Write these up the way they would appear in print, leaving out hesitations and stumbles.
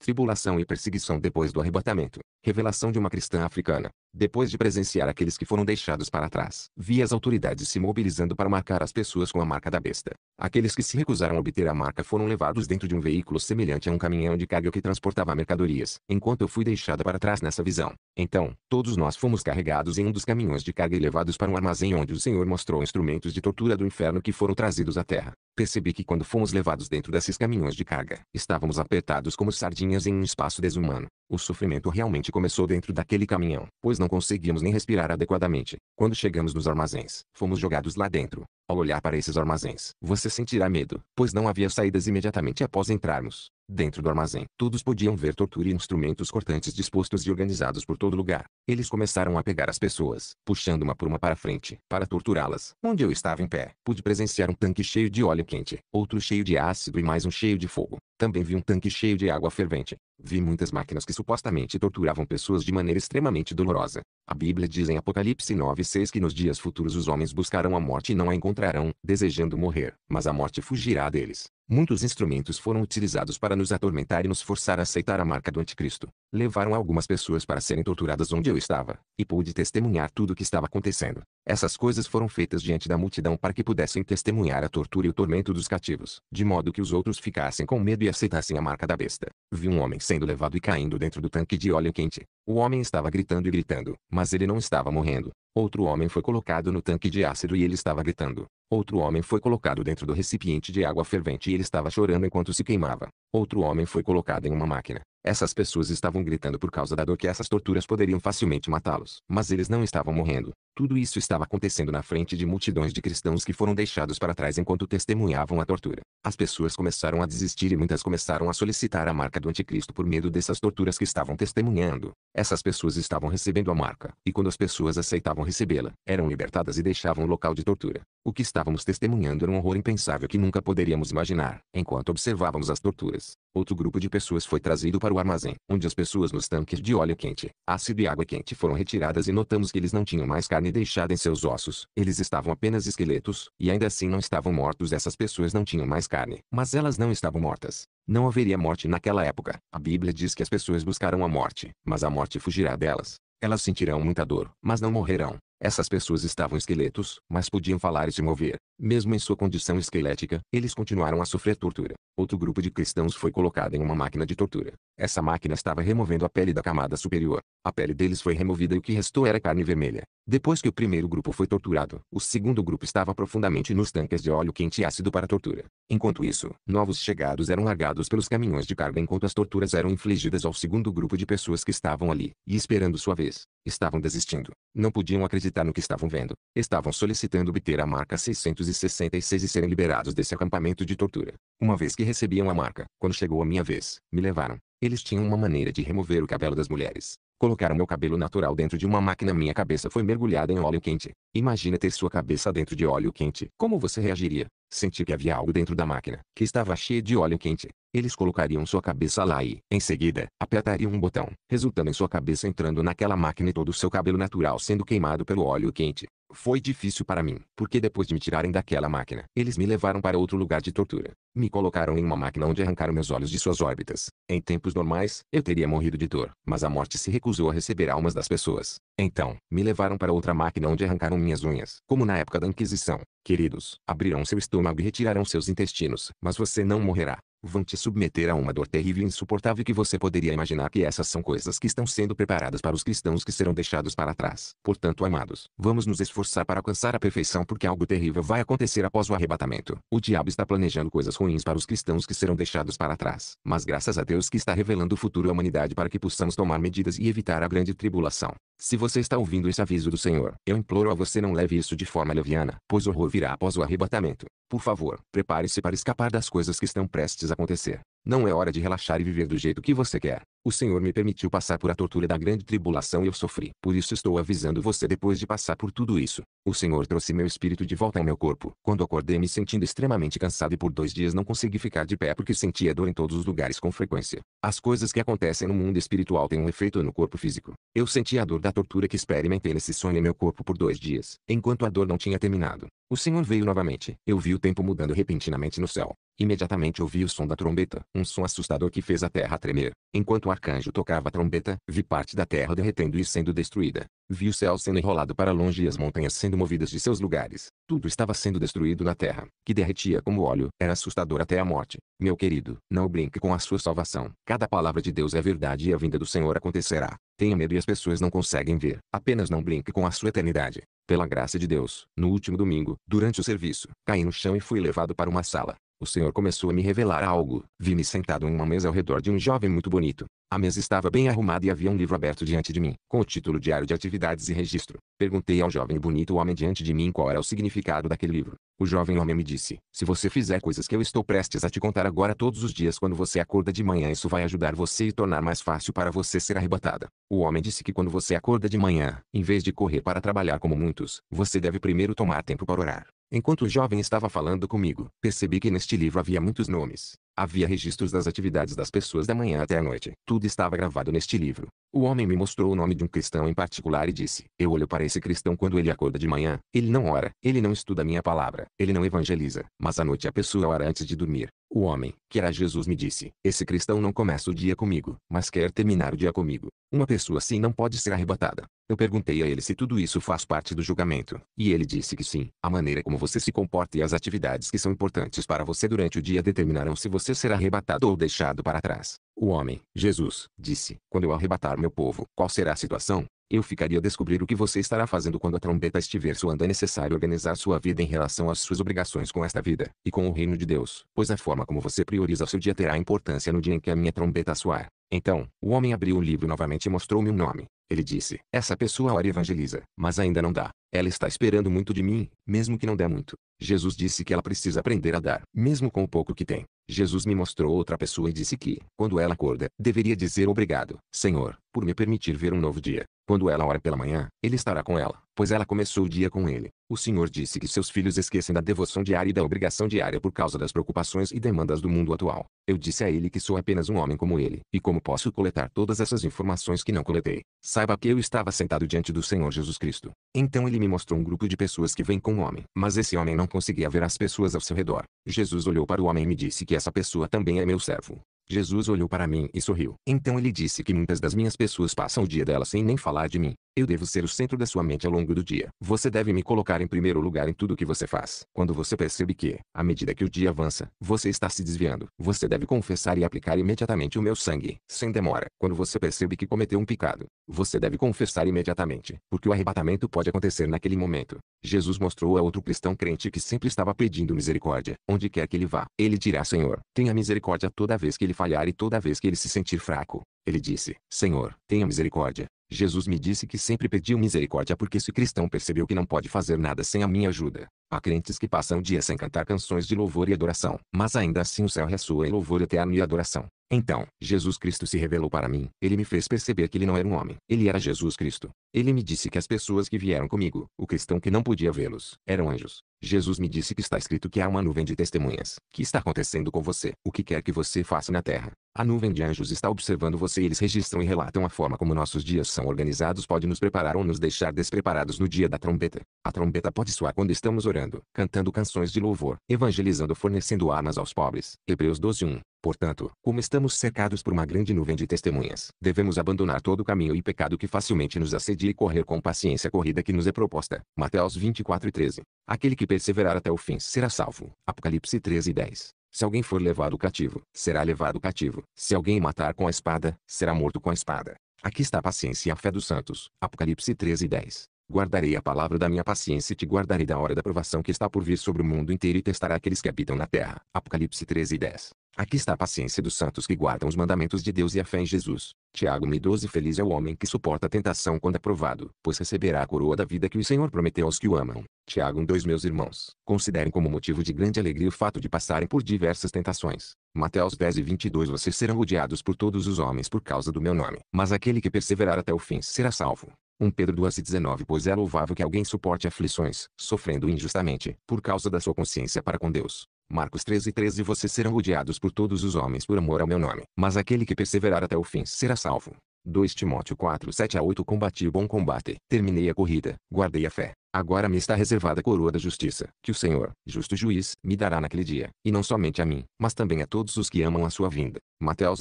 Tribulação e perseguição depois do arrebatamento. Revelação de uma cristã africana. Depois de presenciar aqueles que foram deixados para trás, vi as autoridades se mobilizando para marcar as pessoas com a marca da besta. Aqueles que se recusaram a obter a marca foram levados dentro de um veículo semelhante a um caminhão de carga que transportava mercadorias, enquanto eu fui deixada para trás nessa visão. Então, todos nós fomos carregados em um dos caminhões de carga e levados para um armazém onde o Senhor mostrou instrumentos de tortura do inferno que foram trazidos à terra. Percebi que quando fomos levados dentro desses caminhões de carga, estávamos apertados como sardinhas em um espaço desumano. O sofrimento realmente começou dentro daquele caminhão, pois não conseguíamos nem respirar adequadamente. Quando chegamos nos armazéns, fomos jogados lá dentro. Ao olhar para esses armazéns, você sentirá medo, pois não havia saídas imediatamente após entrarmos. Dentro do armazém, todos podiam ver tortura e instrumentos cortantes dispostos e organizados por todo lugar. Eles começaram a pegar as pessoas, puxando uma por uma para frente, para torturá-las. Onde eu estava em pé, pude presenciar um tanque cheio de óleo quente, outro cheio de ácido e mais um cheio de fogo. Também vi um tanque cheio de água fervente. Vi muitas máquinas que supostamente torturavam pessoas de maneira extremamente dolorosa. A Bíblia diz em Apocalipse 9:6 que nos dias futuros os homens buscarão a morte e não a encontrarão, desejando morrer, mas a morte fugirá deles. Muitos instrumentos foram utilizados para nos atormentar e nos forçar a aceitar a marca do anticristo. Levaram algumas pessoas para serem torturadas onde eu estava, e pude testemunhar tudo o que estava acontecendo. Essas coisas foram feitas diante da multidão para que pudessem testemunhar a tortura e o tormento dos cativos, de modo que os outros ficassem com medo e aceitassem a marca da besta. Vi um homem sendo levado e caindo dentro do tanque de óleo quente. O homem estava gritando e gritando, mas ele não estava morrendo. Outro homem foi colocado no tanque de ácido e ele estava gritando. Outro homem foi colocado dentro do recipiente de água fervente e ele estava chorando enquanto se queimava. Outro homem foi colocado em uma máquina. Essas pessoas estavam gritando por causa da dor que essas torturas poderiam facilmente matá-los. Mas eles não estavam morrendo. Tudo isso estava acontecendo na frente de multidões de cristãos que foram deixados para trás enquanto testemunhavam a tortura. As pessoas começaram a desistir e muitas começaram a solicitar a marca do anticristo por medo dessas torturas que estavam testemunhando. Essas pessoas estavam recebendo a marca, e quando as pessoas aceitavam recebê-la, eram libertadas e deixavam o local de tortura. O que estávamos testemunhando era um horror impensável que nunca poderíamos imaginar, enquanto observávamos as torturas. Outro grupo de pessoas foi trazido para o armazém, onde as pessoas nos tanques de óleo quente, ácido e água quente foram retiradas e notamos que eles não tinham mais carne deixada em seus ossos. Eles estavam apenas esqueletos, e ainda assim não estavam mortos. Essas pessoas não tinham mais carne, mas elas não estavam mortas. Não haveria morte naquela época. A Bíblia diz que as pessoas buscarão a morte, mas a morte fugirá delas. Elas sentirão muita dor, mas não morrerão. Essas pessoas estavam esqueletos, mas podiam falar e se mover. Mesmo em sua condição esquelética, eles continuaram a sofrer tortura. Outro grupo de cristãos foi colocado em uma máquina de tortura. Essa máquina estava removendo a pele da camada superior. A pele deles foi removida e o que restou era carne vermelha. Depois que o primeiro grupo foi torturado, o segundo grupo estava profundamente nos tanques de óleo quente e ácido para tortura. Enquanto isso, novos chegados eram largados pelos caminhões de carga enquanto as torturas eram infligidas ao segundo grupo de pessoas que estavam ali, e esperando sua vez. Estavam desistindo. Não podiam acreditar no que estavam vendo. Estavam solicitando obter a marca 666 e serem liberados desse acampamento de tortura. Uma vez que recebiam a marca, quando chegou a minha vez, me levaram. Eles tinham uma maneira de remover o cabelo das mulheres. Colocaram meu cabelo natural dentro de uma máquina. Minha cabeça foi mergulhada em óleo quente. Imagina ter sua cabeça dentro de óleo quente. Como você reagiria? Senti que havia algo dentro da máquina, que estava cheia de óleo quente. Eles colocariam sua cabeça lá e, em seguida, apertariam um botão, resultando em sua cabeça entrando naquela máquina e todo o seu cabelo natural sendo queimado pelo óleo quente. Foi difícil para mim, porque depois de me tirarem daquela máquina, eles me levaram para outro lugar de tortura. Me colocaram em uma máquina onde arrancaram meus olhos de suas órbitas. Em tempos normais, eu teria morrido de dor, mas a morte se recusou a receber almas das pessoas. Então, me levaram para outra máquina onde arrancaram minhas unhas, como na época da Inquisição. Queridos, abrirão seu estômago e retirarão seus intestinos, mas você não morrerá. Vão te submeter a uma dor terrível e insuportável que você poderia imaginar que essas são coisas que estão sendo preparadas para os cristãos que serão deixados para trás. Portanto, amados, vamos nos esforçar para alcançar a perfeição porque algo terrível vai acontecer após o arrebatamento. O diabo está planejando coisas ruins para os cristãos que serão deixados para trás. Mas graças a Deus que está revelando o futuro à humanidade para que possamos tomar medidas e evitar a grande tribulação. Se você está ouvindo esse aviso do Senhor, eu imploro a você não leve isso de forma leviana, pois horror virá após o arrebatamento. Por favor, prepare-se para escapar das coisas que estão prestes a acontecer. Não é hora de relaxar e viver do jeito que você quer. O Senhor me permitiu passar por a tortura da grande tribulação e eu sofri. Por isso estou avisando você depois de passar por tudo isso. O Senhor trouxe meu espírito de volta ao meu corpo. Quando acordei me sentindo extremamente cansado e por 2 dias não consegui ficar de pé porque sentia dor em todos os lugares com frequência. As coisas que acontecem no mundo espiritual têm um efeito no corpo físico. Eu senti a dor da tortura que experimentei nesse sonho em meu corpo por 2 dias, enquanto a dor não tinha terminado. O Senhor veio novamente. Eu vi o tempo mudando repentinamente no céu. Imediatamente ouvi o som da trombeta, um som assustador que fez a terra tremer. Enquanto o arcanjo tocava a trombeta, vi parte da terra derretendo e sendo destruída. Vi o céu sendo enrolado para longe e as montanhas sendo movidas de seus lugares. Tudo estava sendo destruído na terra, que derretia como óleo. Era assustador até a morte. Meu querido, não brinque com a sua salvação. Cada palavra de Deus é verdade e a vinda do Senhor acontecerá. Tenha medo e as pessoas não conseguem ver. Apenas não brinque com a sua eternidade. Pela graça de Deus, no último domingo, durante o serviço, caí no chão e fui levado para uma sala. O Senhor começou a me revelar algo. Vi-me sentado em uma mesa ao redor de um jovem muito bonito. A mesa estava bem arrumada e havia um livro aberto diante de mim, com o título Diário de Atividades e Registro. Perguntei ao jovem e bonito homem diante de mim qual era o significado daquele livro. O jovem homem me disse: se você fizer coisas que eu estou prestes a te contar agora todos os dias quando você acorda de manhã, isso vai ajudar você e tornar mais fácil para você ser arrebatada. O homem disse que quando você acorda de manhã, em vez de correr para trabalhar como muitos, você deve primeiro tomar tempo para orar. Enquanto o jovem estava falando comigo, percebi que neste livro havia muitos nomes. Havia registros das atividades das pessoas da manhã até a noite. Tudo estava gravado neste livro. O homem me mostrou o nome de um cristão em particular e disse: eu olho para esse cristão quando ele acorda de manhã. Ele não ora, ele não estuda a minha palavra, ele não evangeliza, mas à noite a pessoa ora antes de dormir. O homem, que era Jesus, me disse: esse cristão não começa o dia comigo, mas quer terminar o dia comigo. Uma pessoa assim não pode ser arrebatada. Eu perguntei a ele se tudo isso faz parte do julgamento, e ele disse que sim. A maneira como você se comporta e as atividades que são importantes para você durante o dia determinarão se você será arrebatado ou deixado para trás. O homem, Jesus, disse: quando eu arrebatar meu povo, qual será a situação? Eu ficaria a descobrir o que você estará fazendo quando a trombeta estiver soando. É necessário organizar sua vida em relação às suas obrigações com esta vida, e com o reino de Deus, pois a forma como você prioriza o seu dia terá importância no dia em que a minha trombeta soar. Então, o homem abriu o livro novamente e mostrou-me um nome. Ele disse: essa pessoa ora e evangeliza, mas ainda não dá. Ela está esperando muito de mim, mesmo que não dê muito. Jesus disse que ela precisa aprender a dar, mesmo com o pouco que tem. Jesus me mostrou outra pessoa e disse que, quando ela acorda, deveria dizer obrigado, Senhor, por me permitir ver um novo dia. Quando ela ora pela manhã, Ele estará com ela, pois ela começou o dia com Ele. O Senhor disse que seus filhos esquecem da devoção diária e da obrigação diária por causa das preocupações e demandas do mundo atual. Eu disse a ele que sou apenas um homem como ele, e como posso coletar todas essas informações que não coletei. Saiba que eu estava sentado diante do Senhor Jesus Cristo. Então ele me mostrou um grupo de pessoas que vêm com um homem, mas esse homem não conseguia ver as pessoas ao seu redor. Jesus olhou para o homem e me disse que essa pessoa também é meu servo. Jesus olhou para mim e sorriu. Então ele disse que muitas das minhas pessoas passam o dia delas sem nem falar de mim. Eu devo ser o centro da sua mente ao longo do dia. Você deve me colocar em primeiro lugar em tudo o que você faz. Quando você percebe que, à medida que o dia avança, você está se desviando, você deve confessar e aplicar imediatamente o meu sangue, sem demora. Quando você percebe que cometeu um pecado, você deve confessar imediatamente, porque o arrebatamento pode acontecer naquele momento. Jesus mostrou a outro cristão crente que sempre estava pedindo misericórdia. Onde quer que ele vá, ele dirá: Senhor, tenha misericórdia toda vez que ele falhar e toda vez que ele se sentir fraco. Ele disse: Senhor, tenha misericórdia. Jesus me disse que sempre pediu misericórdia porque esse cristão percebeu que não pode fazer nada sem a minha ajuda. Há crentes que passam o dia sem cantar canções de louvor e adoração, mas ainda assim o céu ressoa em louvor eterno e adoração. Então, Jesus Cristo se revelou para mim. Ele me fez perceber que ele não era um homem. Ele era Jesus Cristo. Ele me disse que as pessoas que vieram comigo, o cristão que não podia vê-los, eram anjos. Jesus me disse que está escrito que há uma nuvem de testemunhas. O que está acontecendo com você? O que quer que você faça na terra? A nuvem de anjos está observando você e eles registram e relatam a forma como nossos dias são organizados. Pode nos preparar ou nos deixar despreparados no dia da trombeta. A trombeta pode soar quando estamos orando, cantando canções de louvor, evangelizando, fornecendo armas aos pobres. Hebreus 12:1. Portanto, como estamos cercados por uma grande nuvem de testemunhas, devemos abandonar todo o caminho e pecado que facilmente nos assedia e correr com paciência a corrida que nos é proposta. Mateus 24:13. Aquele que perseverar até o fim será salvo. Apocalipse 13:10. Se alguém for levado cativo, será levado cativo. Se alguém matar com a espada, será morto com a espada. Aqui está a paciência e a fé dos santos. Apocalipse 13:10. Guardarei a palavra da minha paciência e te guardarei da hora da provação que está por vir sobre o mundo inteiro e testará aqueles que habitam na terra. Apocalipse 13:10. Aqui está a paciência dos santos que guardam os mandamentos de Deus e a fé em Jesus. Tiago 1:12. Feliz é o homem que suporta a tentação quando é provado, pois receberá a coroa da vida que o Senhor prometeu aos que o amam. Tiago 1:2. Meus irmãos, considerem como motivo de grande alegria o fato de passarem por diversas tentações. Mateus 10:22. Vocês serão odiados por todos os homens por causa do meu nome, mas aquele que perseverar até o fim será salvo. 1 Pedro 2:19. Pois é louvável que alguém suporte aflições, sofrendo injustamente, por causa da sua consciência para com Deus. Marcos 13:13. Vocês serão odiados por todos os homens por amor ao meu nome, mas aquele que perseverar até o fim será salvo. 2 Timóteo 4:7-8. Combati o bom combate, terminei a corrida, guardei a fé. Agora me está reservada a coroa da justiça, que o Senhor, justo juiz, me dará naquele dia, e não somente a mim, mas também a todos os que amam a sua vinda. Mateus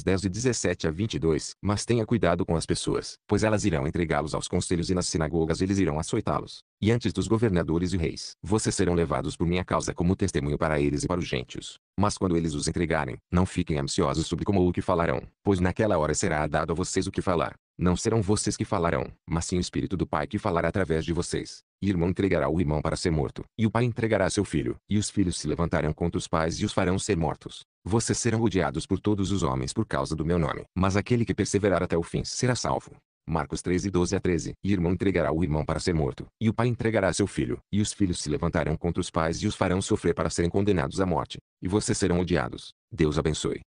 10:17-22. Mas tenha cuidado com as pessoas, pois elas irão entregá-los aos conselhos e nas sinagogas eles irão açoitá-los. E antes dos governadores e reis, vocês serão levados por minha causa como testemunho para eles e para os gentios. Mas quando eles os entregarem, não fiquem ansiosos sobre como ou o que falarão, pois naquela hora será dado a vocês o que falar. Não serão vocês que falarão, mas sim o Espírito do Pai que falará através de vocês. E irmão entregará o irmão para ser morto, e o pai entregará seu filho, e os filhos se levantarão contra os pais e os farão ser mortos. Vocês serão odiados por todos os homens por causa do meu nome, mas aquele que perseverar até o fim será salvo. Marcos 13:12-13. E irmão entregará o irmão para ser morto, e o pai entregará seu filho, e os filhos se levantarão contra os pais e os farão sofrer para serem condenados à morte. E vocês serão odiados. Deus abençoe.